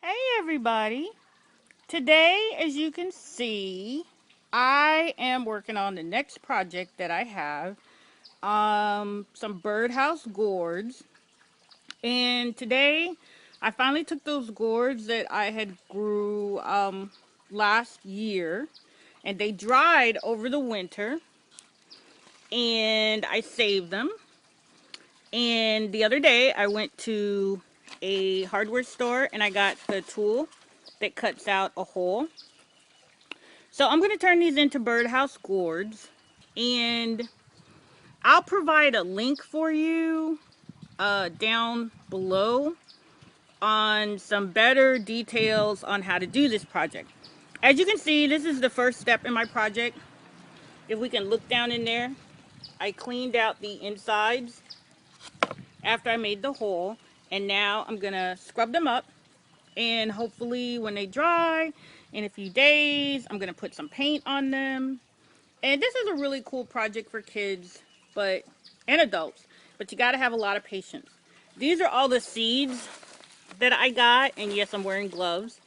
Hey everybody. Today, as you can see, I am working on the next project that I have. Some birdhouse gourds. And today, I finally took those gourds that I had grew last year, and they dried over the winter, and I saved them. And the other day, I went to a hardware store and I got the tool that cuts out a hole. So I'm going to turn these into birdhouse gourds, and I'll provide a link for you down below on some better details on how to do this project. As you can see, this is the first step in my project. If we can look down in there, I cleaned out the insides after I made the hole, and now I'm going to scrub them up, and hopefully when they dry in a few days, I'm going to put some paint on them. And this is a really cool project for kids, and adults, but you got to have a lot of patience. These are all the seeds that I got, and yes, I'm wearing gloves.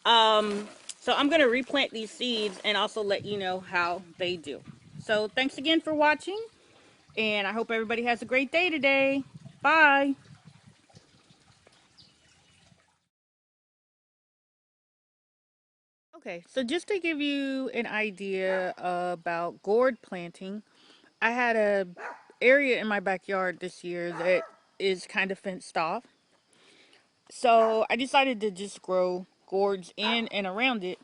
So I'm going to replant these seeds and also let you know how they do. So thanks again for watching, and I hope everybody has a great day today. Bye. Okay, so just to give you an idea about gourd planting, I had a area in my backyard this year that is kind of fenced off. So I decided to just grow gourds in and around it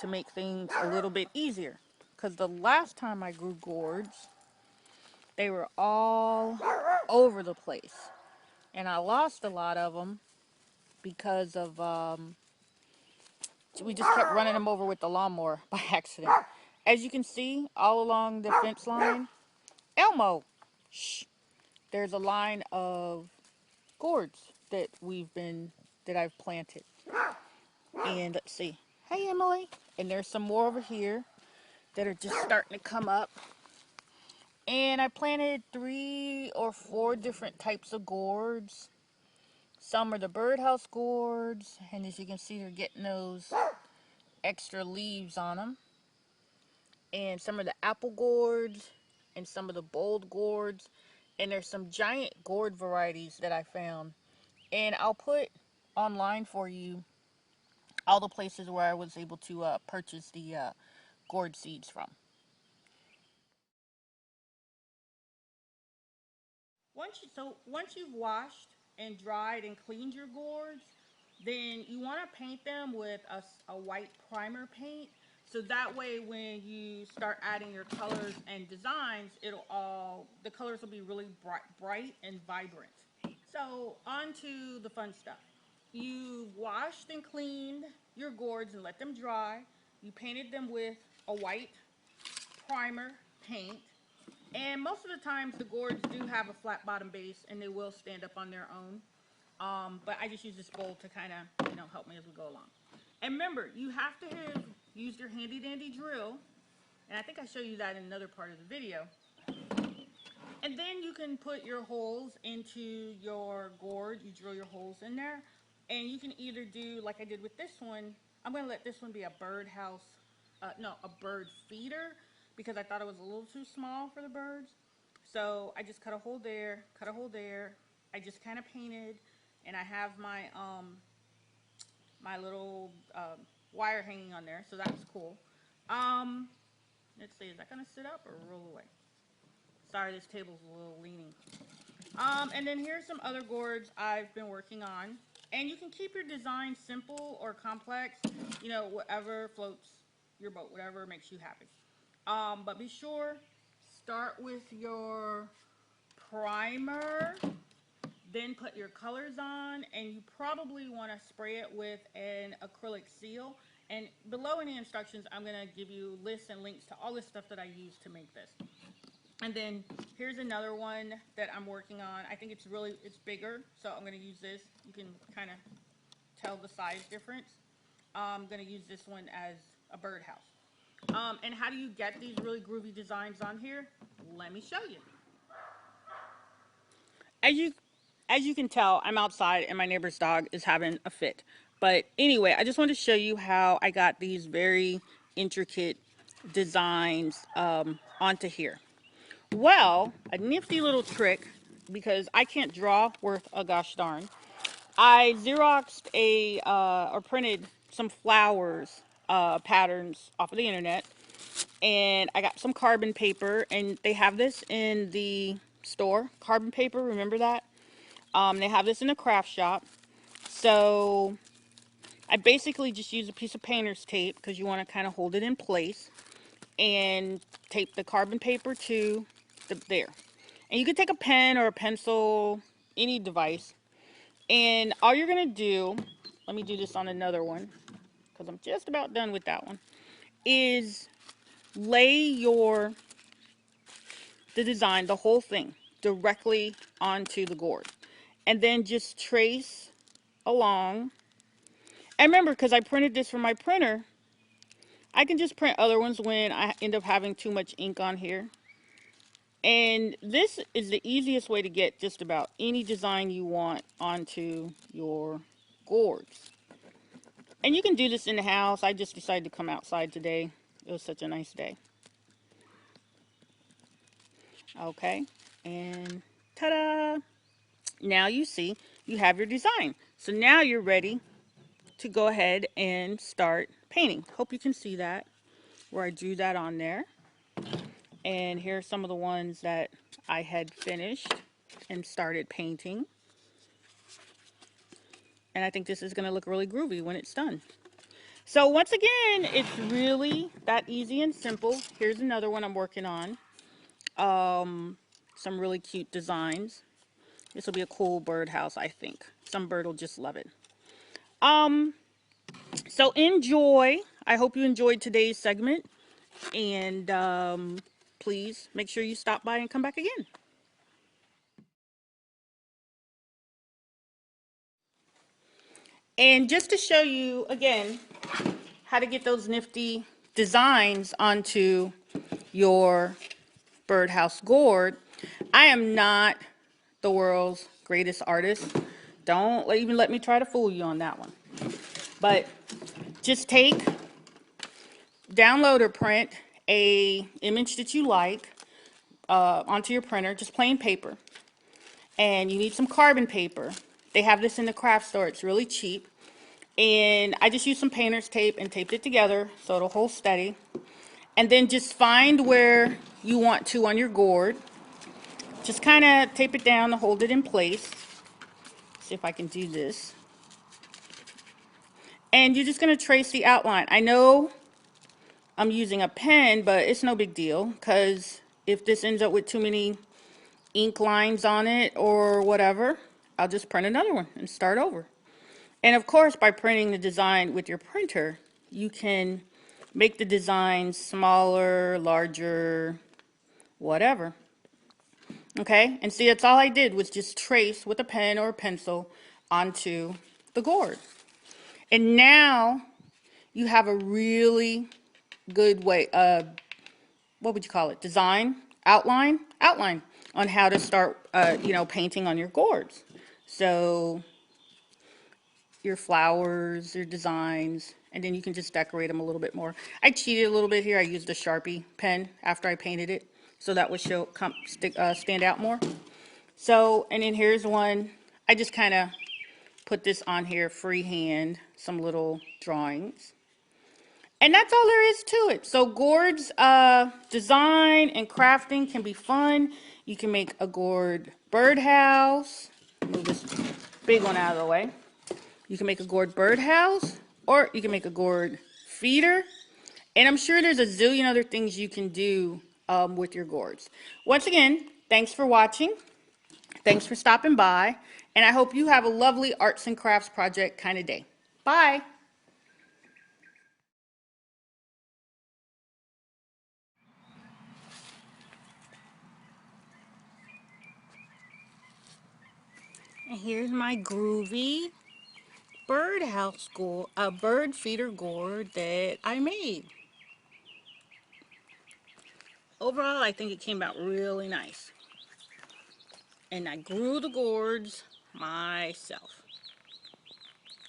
to make things a little bit easier. Because the last time I grew gourds, they were all over the place. And I lost a lot of them because of, we just kept running them over with the lawnmower by accident. As you can see, all along the fence line, Elmo, shh, there's a line of gourds that I've planted. And let's see. Hey, Emily. And there's some more over here that are just starting to come up. And I planted 3 or 4 different types of gourds. Some are the birdhouse gourds, and as you can see, they're getting those extra leaves on them. And some are the apple gourds, and some of the bold gourds. And there's some giant gourd varieties that I found. And I'll put online for you all the places where I was able to purchase the gourd seeds from. Once you've washed and dried and cleaned your gourds, then you want to paint them with a white primer paint. So that way, when you start adding your colors and designs, the colors will be really bright and vibrant. So on to the fun stuff. You washed and cleaned your gourds and let them dry. You painted them with a white primer paint. And most of the times the gourds do have a flat bottom base and they will stand up on their own. But I just use this bowl to kind of, help me as we go along. And remember, you have to have used your handy dandy drill. And I think I show you that in another part of the video. And then you can put your holes into your gourd. You drill your holes in there. And you can either do, like I did with this one, I'm going to let this one be a birdhouse, a bird feeder, because I thought it was a little too small for the birds. So I just cut a hole there, cut a hole there. I just kind of painted, and I have my little wire hanging on there, so that's cool. Um, let's see, is that going to sit up or roll away? Sorry, this table's a little leaning. And then here's some other gourds I've been working on. And you can keep your design simple or complex, whatever floats your boat, whatever makes you happy. But be sure, start with your primer, then put your colors on, and you probably want to spray it with an acrylic seal. And below in the instructions, I'm going to give you lists and links to all the stuff that I use to make this. And then here's another one that I'm working on. I think it's bigger, so I'm going to use this. You can kind of tell the size difference. I'm going to use this one as a birdhouse. And how do you get these really groovy designs on here? Let me show you. As you as you can tell, I'm outside and my neighbor's dog is having a fit. But anyway, I just wanted to show you how I got these very intricate designs onto here. Well, a nifty little trick, because I can't draw worth a gosh darn. I Xeroxed or printed some flowers patterns off of the internet, and I got some carbon paper, and they have this in the store. Carbon paper, remember that? They have this in a craft shop. So I basically just use a piece of painter's tape, because you want to kind of hold it in place, and tape the carbon paper to there. And you can take a pen or a pencil, any device, and all you're going to do, let me do this on another one, because I'm just about done with that one, is lay the design, the whole thing, directly onto the gourd. And then just trace along. And remember, because I printed this from my printer, I can just print other ones when I end up having too much ink on here. And this is the easiest way to get just about any design you want onto your gourds. And you can do this in the house. I just decided to come outside today. It was such a nice day. Okay, and ta-da! Now you see you have your design. So now you're ready to go ahead and start painting. Hope you can see that, where I drew that on there. And here are some of the ones that I had finished and started painting. And I think this is going to look really groovy when it's done. So once again, it's really that easy and simple. Here's another one I'm working on. Some really cute designs. This will be a cool birdhouse, I think. Some bird will just love it. So enjoy. I hope you enjoyed today's segment. And please make sure you stop by and come back again. And just to show you again how to get those nifty designs onto your birdhouse gourd, I am not the world's greatest artist. Don't even let me try to fool you on that one. But just download or print a image that you like onto your printer, just plain paper. And you need some carbon paper. They have this in the craft store. It's really cheap. And I just used some painter's tape and taped it together so it'll hold steady. And then just find where you want to on your gourd. Just kind of tape it down to hold it in place. See if I can do this. And you're just going to trace the outline. I know I'm using a pen, but it's no big deal, because if this ends up with too many ink lines on it or whatever, I'll just print another one and start over. And of course, by printing the design with your printer, you can make the design smaller, larger, whatever. Okay, and see, that's all I did was just trace with a pen or a pencil onto the gourd. And now you have a really good way, what would you call it? Design, outline on how to start, painting on your gourds. So your flowers, your designs, and then you can just decorate them a little bit more. I cheated a little bit here. I used a Sharpie pen after I painted it, so that would stand out more. So, and then here's one. I just kind of put this on here freehand, some little drawings. And that's all there is to it. So gourds design and crafting can be fun. You can make a gourd birdhouse. Move this big one out of the way. You can make a gourd birdhouse, or you can make a gourd feeder. And I'm sure there's a zillion other things you can do with your gourds. Once again, thanks for watching. Thanks for stopping by. And I hope you have a lovely arts and crafts project kind of day. Bye. And here's my groovy birdhouse gourd, a bird feeder gourd that I made. Overall, I think it came out really nice. And I grew the gourds myself.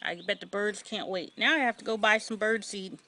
I bet the birds can't wait. Now I have to go buy some bird seed.